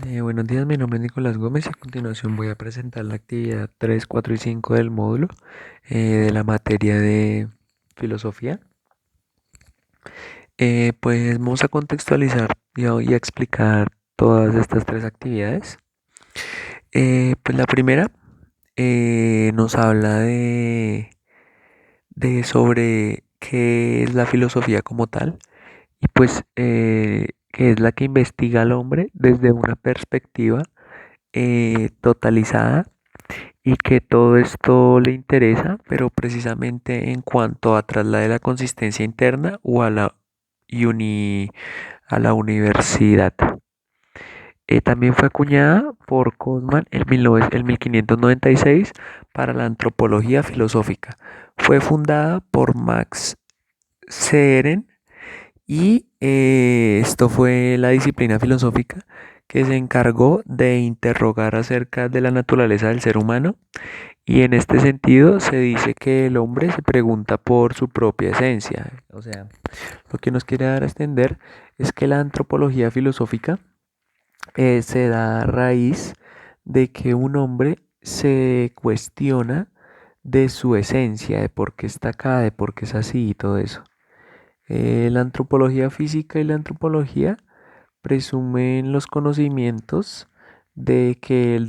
Buenos días, mi nombre es Nicolás Gómez y a continuación voy a presentar la actividad 3, 4 y 5 del módulo de la materia de filosofía. Pues vamos a contextualizar y a explicar todas estas tres actividades. Pues la primera nos habla de sobre qué es la filosofía como tal y pues que es la que investiga al hombre desde una perspectiva totalizada y que todo esto le interesa, pero precisamente en cuanto a traslade la consistencia interna o a uni, a la universidad. También fue acuñada por Goldman en 1596 para la antropología filosófica. Fue fundada por Max Seren y esto fue la disciplina filosófica que se encargó de interrogar acerca de la naturaleza del ser humano y en este sentido se dice que el hombre se pregunta por su propia esencia. O sea, lo que nos quiere dar a entender es que la antropología filosófica se da a raíz de que un hombre se cuestiona de su esencia, de por qué está acá, de por qué es así y todo eso. La antropología física y la antropología presumen los conocimientos de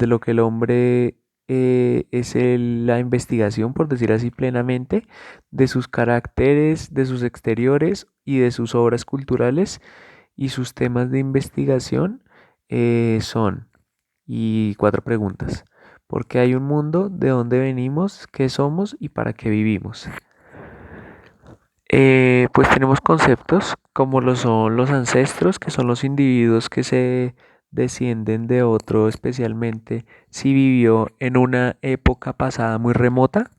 lo que el hombre es la investigación, por decir así plenamente, de sus caracteres, de sus exteriores y de sus obras culturales y sus temas de investigación son, y cuatro preguntas. ¿Por qué hay un mundo? ¿De dónde venimos? ¿Qué somos? ¿Y para qué vivimos? Pues tenemos conceptos como lo son los ancestros, que son los individuos que se descienden de otro, especialmente si vivió en una época pasada muy remota.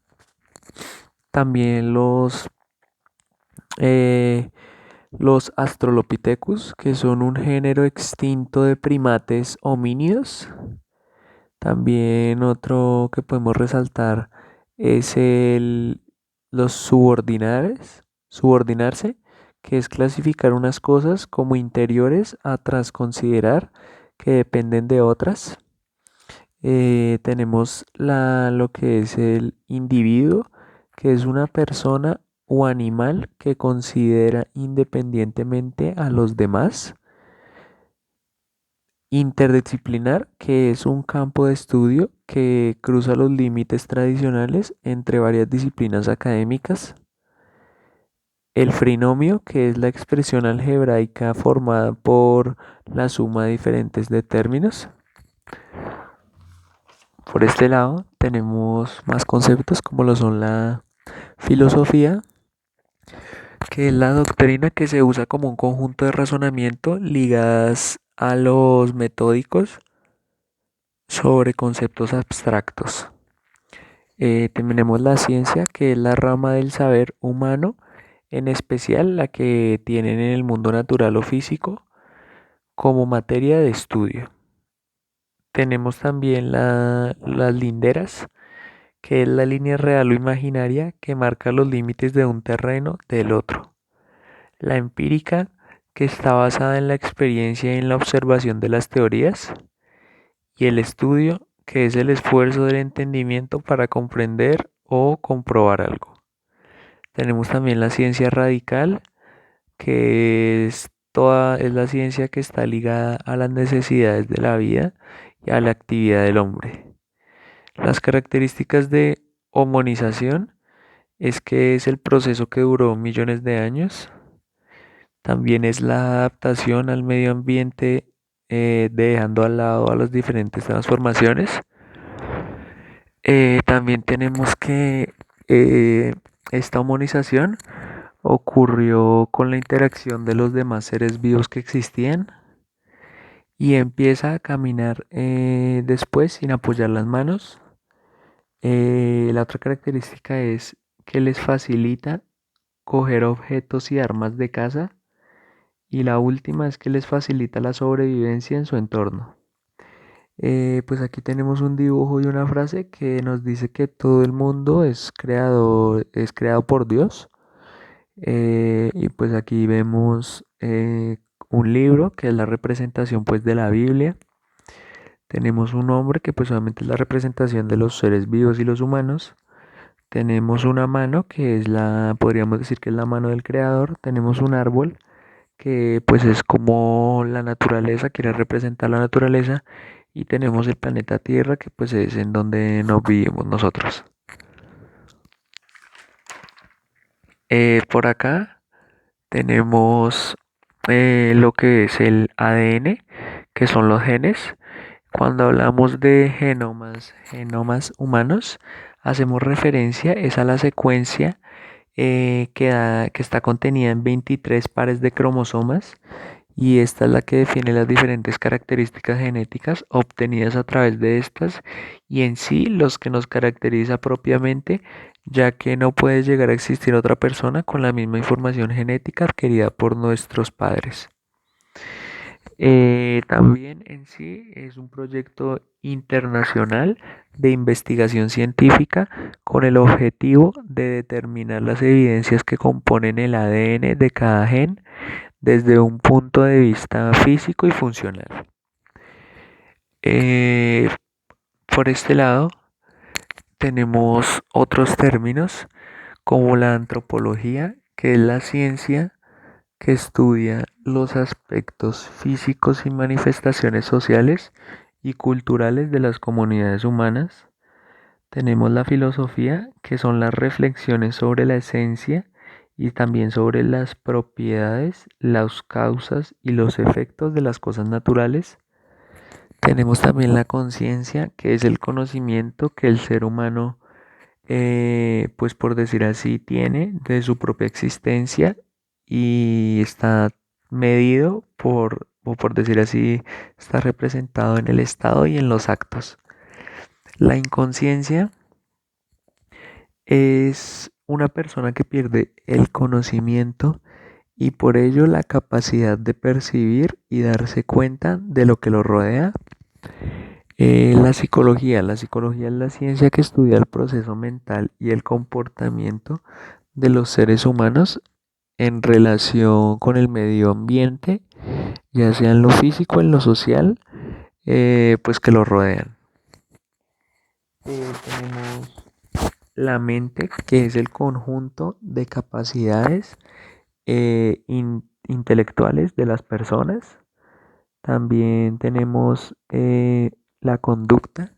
También eh, los Australopithecus, que son un género extinto de primates homínidos. También otro que podemos resaltar es los subordinarse, que es clasificar unas cosas como interiores a tras considerar que dependen de otras. Tenemos lo que es el individuo, que es una persona o animal que considera independientemente a los demás. Interdisciplinar, que es un campo de estudio que cruza los límites tradicionales entre varias disciplinas académicas. El trinomio, que es la expresión algebraica formada por la suma de diferentes de términos. Por este lado tenemos más conceptos como lo son la filosofía, que es la doctrina que se usa como un conjunto de razonamiento ligadas a los metódicos sobre conceptos abstractos. Tenemos la ciencia, que es la rama del saber humano, en especial la que tienen en el mundo natural o físico como materia de estudio. Tenemos también las linderas, que es la línea real o imaginaria que marca los límites de un terreno del otro. La empírica, que está basada en la experiencia y en la observación de las teorías. Y el estudio, que es el esfuerzo del entendimiento para comprender o comprobar algo. Tenemos también la ciencia radical, que es la ciencia que está ligada a las necesidades de la vida y a la actividad del hombre. Las características de homonización es que es el proceso que duró millones de años. También es la adaptación al medio ambiente, dejando al lado a las diferentes transformaciones. También tenemos que esta homonización ocurrió con la interacción de los demás seres vivos que existían y empieza a caminar después sin apoyar las manos. La otra característica es que les facilita coger objetos y armas de caza y la última es que les facilita la sobrevivencia en su entorno. Pues aquí tenemos un dibujo y una frase que nos dice que todo el mundo es creado por Dios. Y pues aquí vemos un libro que es la representación pues de la Biblia. Tenemos un hombre que pues obviamente es la representación de los seres vivos y los humanos. Tenemos una mano que es podríamos decir que es la mano del creador. Tenemos un árbol que pues es como la naturaleza, quiere representar la naturaleza. Y tenemos el planeta Tierra que pues es en donde nos vivimos nosotros. Por acá tenemos lo que es el ADN, que son los genes. Cuando hablamos de genomas humanos, hacemos referencia es a la secuencia que está contenida en 23 pares de cromosomas y esta es la que define las diferentes características genéticas obtenidas a través de estas y en sí los que nos caracteriza propiamente, ya que no puede llegar a existir otra persona con la misma información genética adquirida por nuestros padres. También en sí es un proyecto internacional de investigación científica con el objetivo de determinar las evidencias que componen el ADN de cada gen desde un punto de vista físico y funcional. Eh, por este lado tenemos otros términos como la antropología, que es la ciencia que estudia los aspectos físicos y manifestaciones sociales y culturales de las comunidades humanas. Tenemos la filosofía, que son las reflexiones sobre la esencia y también sobre las propiedades, las causas y los efectos de las cosas naturales. Tenemos también la conciencia, que es el conocimiento que el ser humano, pues por decir así, tiene de su propia existencia y está medido o por decir así, está representado en el estado y en los actos. La inconsciencia es una persona que pierde el conocimiento y por ello la capacidad de percibir y darse cuenta de lo que lo rodea. La psicología es la ciencia que estudia el proceso mental y el comportamiento de los seres humanos en relación con el medio ambiente, ya sea en lo físico, en lo social, pues que lo rodean. Tenemos la mente, que es el conjunto de capacidades intelectuales de las personas. También tenemos la conducta,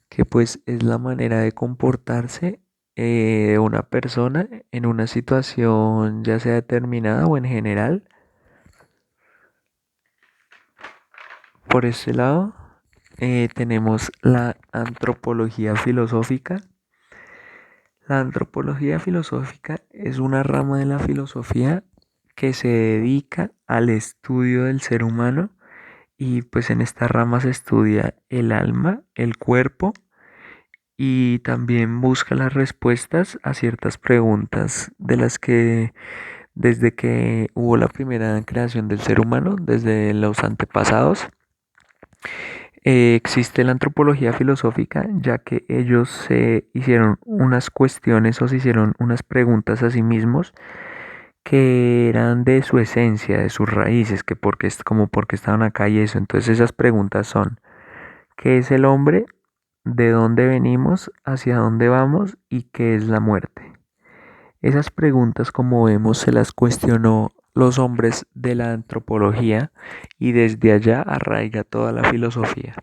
que pues es la manera de comportarse de una persona en una situación ya sea determinada o en general. Por ese lado tenemos la antropología filosófica. La antropología filosófica es una rama de la filosofía que se dedica al estudio del ser humano y pues en esta rama se estudia el alma, el cuerpo y también busca las respuestas a ciertas preguntas de las que desde que hubo la primera creación del ser humano, desde los antepasados, existe la antropología filosófica, ya que ellos se hicieron unas cuestiones o se hicieron unas preguntas a sí mismos que eran de su esencia, de sus raíces, que porque, como porque estaban acá y eso. Entonces esas preguntas son, ¿qué es el hombre? ¿De dónde venimos? ¿Hacia dónde vamos? ¿Y qué es la muerte? Esas preguntas, como vemos, se las cuestionó los hombres de la antropología y desde allá arraiga toda la filosofía.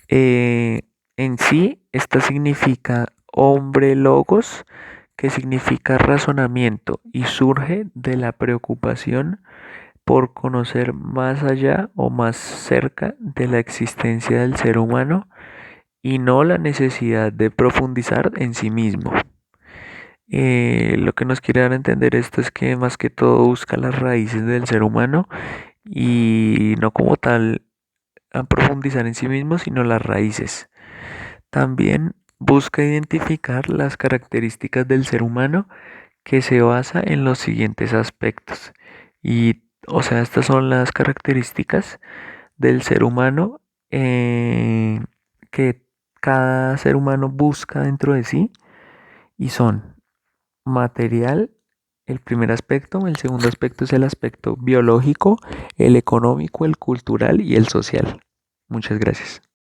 Eh, en sí, esta significa hombre logos, que significa razonamiento y surge de la preocupación por conocer más allá o más cerca de la existencia del ser humano y no la necesidad de profundizar en sí mismo. Lo que nos quiere dar a entender esto es que más que todo busca las raíces del ser humano y no como tal a profundizar en sí mismo, sino las raíces. También busca identificar las características del ser humano que se basa en los siguientes aspectos. Y, o sea, estas son las características del ser humano que cada ser humano busca dentro de sí y son material, el primer aspecto, el segundo aspecto es el aspecto biológico, el económico, el cultural y el social. Muchas gracias.